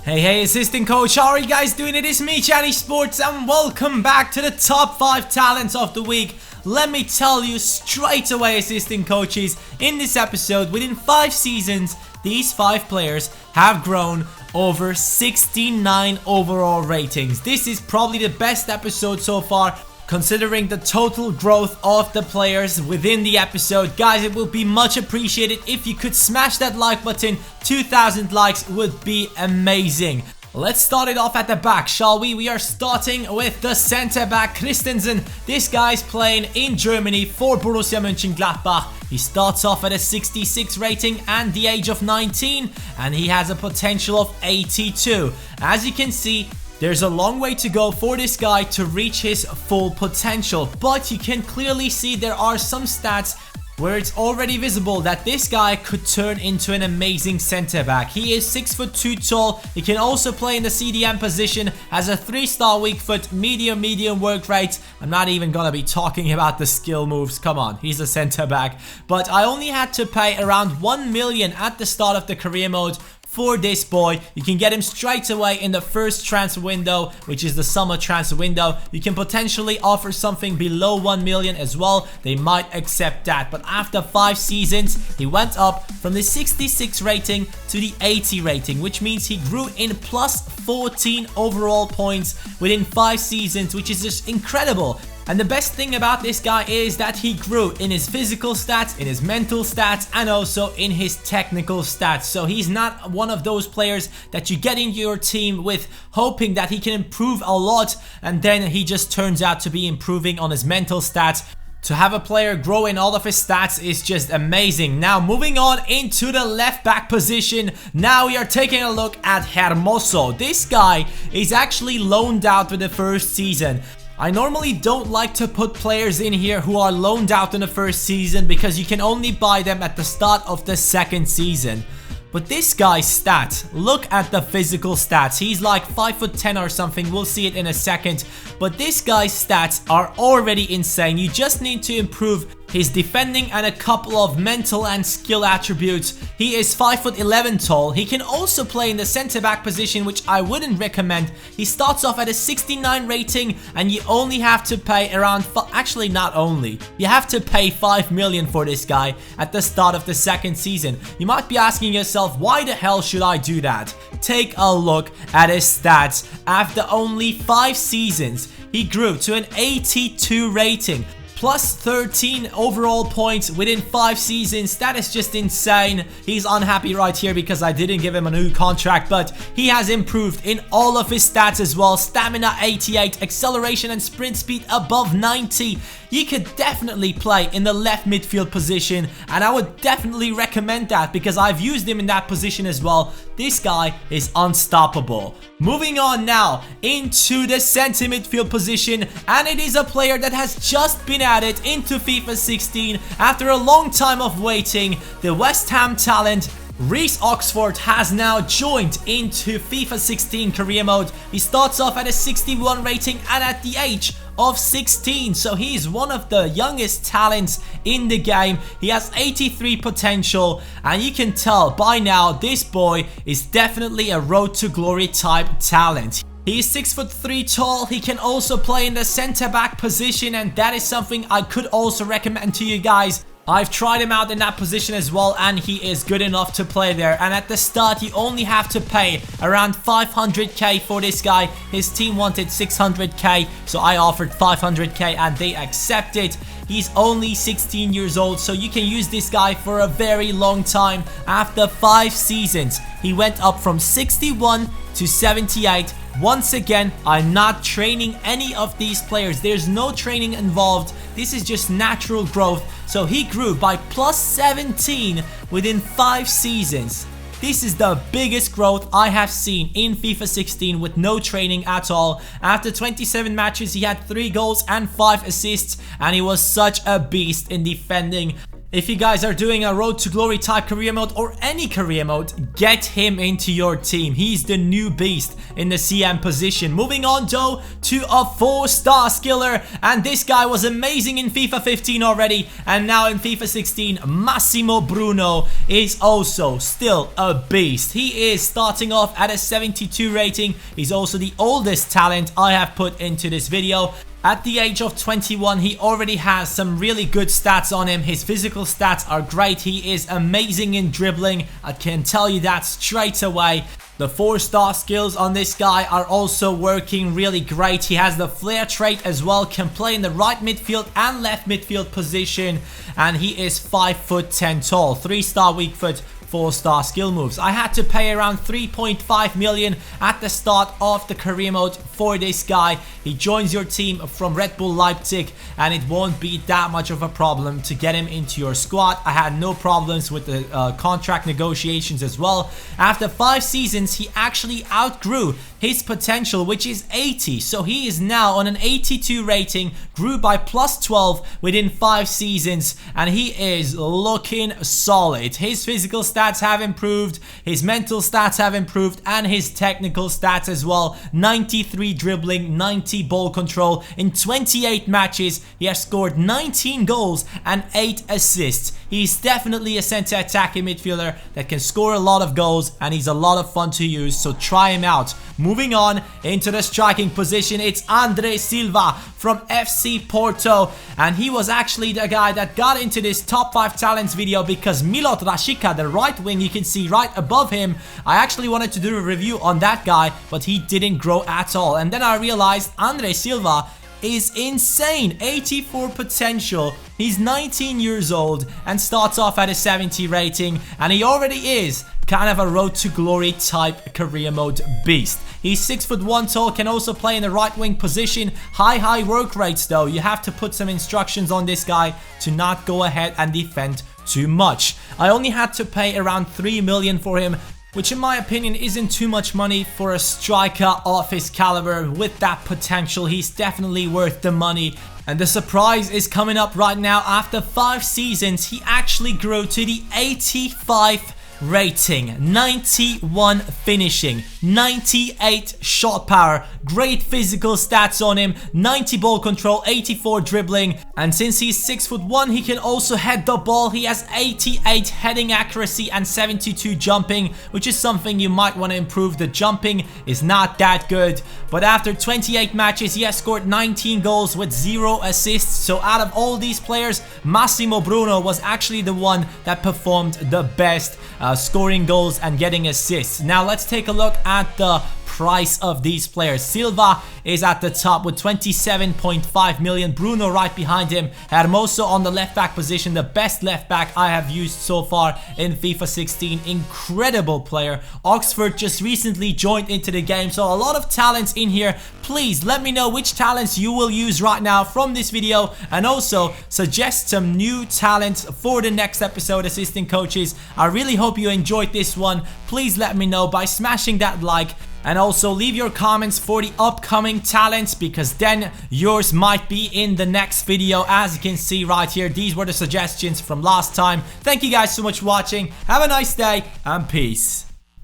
Hey, assistant coach, how are you guys doing? It is me, Chatty Sports, and welcome back to the top 5 talents of the week. Let me tell you straight away, assistant coaches, in this episode, within 5 seasons, these 5 players have grown over 69 overall ratings. This is probably the best episode so far, considering the total growth of the players within the episode. Guys, it will be much appreciated if you could smash that like button. 2,000 likes would be amazing. Let's start it off at the back, shall we? We are starting with the center back, Christensen. This guy's playing in Germany for Borussia Mönchengladbach. He starts off at a 66 rating and the age of 19, and he has a potential of 82. As you can see, there's a long way to go for this guy to reach his full potential, but you can clearly see there are some stats where it's already visible that this guy could turn into an amazing center back. He is 6'2" tall. He can also play in the CDM position, has a 3-star weak foot, medium work rate. I'm not even gonna be talking about the skill moves. Come on, he's a center back. But I only had to pay around 1 million at the start of the career mode for this boy. You can get him straight away in the first transfer window, which is the summer transfer window. You can potentially offer something below 1 million as well. They might accept that. But after 5 seasons, he went up from the 66 rating to the 80 rating, which means he grew in plus 14 overall points within 5 seasons, which is just incredible. And the best thing about this guy is that he grew in his physical stats, in his mental stats, and also in his technical stats. So he's not one of those players that you get into your team with hoping that he can improve a lot, and then he just turns out to be improving on his mental stats. To have a player grow in all of his stats is just amazing. Now, moving on into the left back position. Now we are taking a look at Hermoso. This guy is actually loaned out with the first season. I normally don't like to put players in here who are loaned out in the first season because you can only buy them at the start of the second season. But this guy's stats, look at the physical stats. He's like 5'10" or something. We'll see it in a second. But this guy's stats are already insane. You just need to improve his defending and a couple of mental and skill attributes. He is 5'11" tall. He can also play in the center back position, which I wouldn't recommend. He starts off at a 69 rating, and you only have to pay around, actually not only, you have to pay 5 million for this guy at the start of the second season. You might be asking yourself, why the hell should I do that? Take a look at his stats. After only 5 seasons, he grew to an 82 rating. Plus 13 overall points within 5 seasons. That is just insane. He's unhappy right here because I didn't give him a new contract, but he has improved in all of his stats as well. Stamina 88, acceleration and sprint speed above 90. You could definitely play in the left midfield position, and I would definitely recommend that because I've used him in that position as well. This guy is unstoppable. Moving on now into the center midfield position, and it is a player that has just been added into FIFA 16 after a long time of waiting. The West Ham talent Reece has now joined into FIFA 16 career mode. He starts off at a 61 rating and at the age of 16, so he's one of the youngest talents in the game. He has 83 potential, and you can tell by now this boy is definitely a road to glory type talent. He is 6'3" tall. He can also play in the center back position, and that is something I could also recommend to you guys. I've tried him out in that position as well, and he is good enough to play there. And at the start, you only have to pay around 500k for this guy. His team wanted 600k, so I offered 500k and they accepted. He's only 16 years old, so you can use this guy for a very long time. After 5 seasons, he went up from 61 to 78. Once again, I'm not training any of these players. There's no training involved. This is just natural growth. So he grew by plus 17 within 5 seasons. This is the biggest growth I have seen in FIFA 16 with no training at all. After 27 matches, he had 3 goals and 5 assists, and he was such a beast in defending. If you guys are doing a Road to Glory type career mode or any career mode, get him into your team. He's the new beast in the CM position. Moving on though to a 4-star skiller, and this guy was amazing in FIFA 15 already, and now in FIFA 16, Massimo Bruno is also still a beast. He is starting off at a 72 rating. He's also the oldest talent I have put into this video. At the age of 21, he already has some really good stats on him. His physical stats are great. He is amazing in dribbling. I can tell you that straight away. The 4-star skills on this guy are also working really great. He has the flair trait as well, can play in the right midfield and left midfield position, and he is 5'10" tall. 3-star weak foot, 4-star skill moves. I had to pay around 3.5 million at the start of the career mode for this guy. He joins your team from Red Bull Leipzig, and it won't be that much of a problem to get him into your squad. I had no problems with the contract negotiations as well. After 5 seasons, he actually outgrew his potential, which is 80. So he is now on an 82 rating, grew by plus 12 within 5 seasons, and he is looking solid. His physical stats have improved, his mental stats have improved, and his technical stats as well. 93 dribbling, 90 ball control. In 28 matches, he has scored 19 goals and 8 assists. He's definitely a center attacking midfielder that can score a lot of goals, and he's a lot of fun to use, so try him out. Moving on into the striking position, it's Andreas Silva from FC Porto, and he was actually the guy that got into this top 5 talents video because Milot Rashica, the right wing, you can see right above him, I actually wanted to do a review on that guy, but he didn't grow at all. And then I realized Andreas Silva is insane. 84 potential. He's 19 years old and starts off at a 70 rating, and he already is kind of a Road to Glory type career mode beast. He's 6'1" tall, can also play in the right wing position. High work rates though. You have to put some instructions on this guy to not go ahead and defend too much. I only had to pay around 3 million for him, which in my opinion isn't too much money for a striker of his caliber. With that potential, he's definitely worth the money. And the surprise is coming up right now. After 5 seasons, he actually grew to the 85 rating, 91 finishing, 98 shot power, great physical stats on him, 90 ball control, 84 dribbling, and since he's 6'1", he can also head the ball. He has 88 heading accuracy and 72 jumping, which is something you might want to improve. The jumping is not that good, but after 28 matches, he has scored 19 goals with 0 assists. So out of all these players, Massimo Bruno was actually the one that performed the best, scoring goals and getting assists. Now let's take a look at the price of these players. Silva is at the top with 27.5 million. Bruno right behind him. Hermoso on the left back position, the best left back I have used so far in FIFA 16. Incredible player. Oxford just recently joined into the game, so a lot of talents in here. Please let me know which talents you will use right now from this video, and also suggest some new talents for the next episode, assistant coaches. I really hope you enjoyed this one. Please let me know by smashing that like, and also leave your comments for the upcoming talents, because then yours might be in the next video. As you can see right here, these were the suggestions from last time. Thank you guys so much for watching. Have a nice day and peace.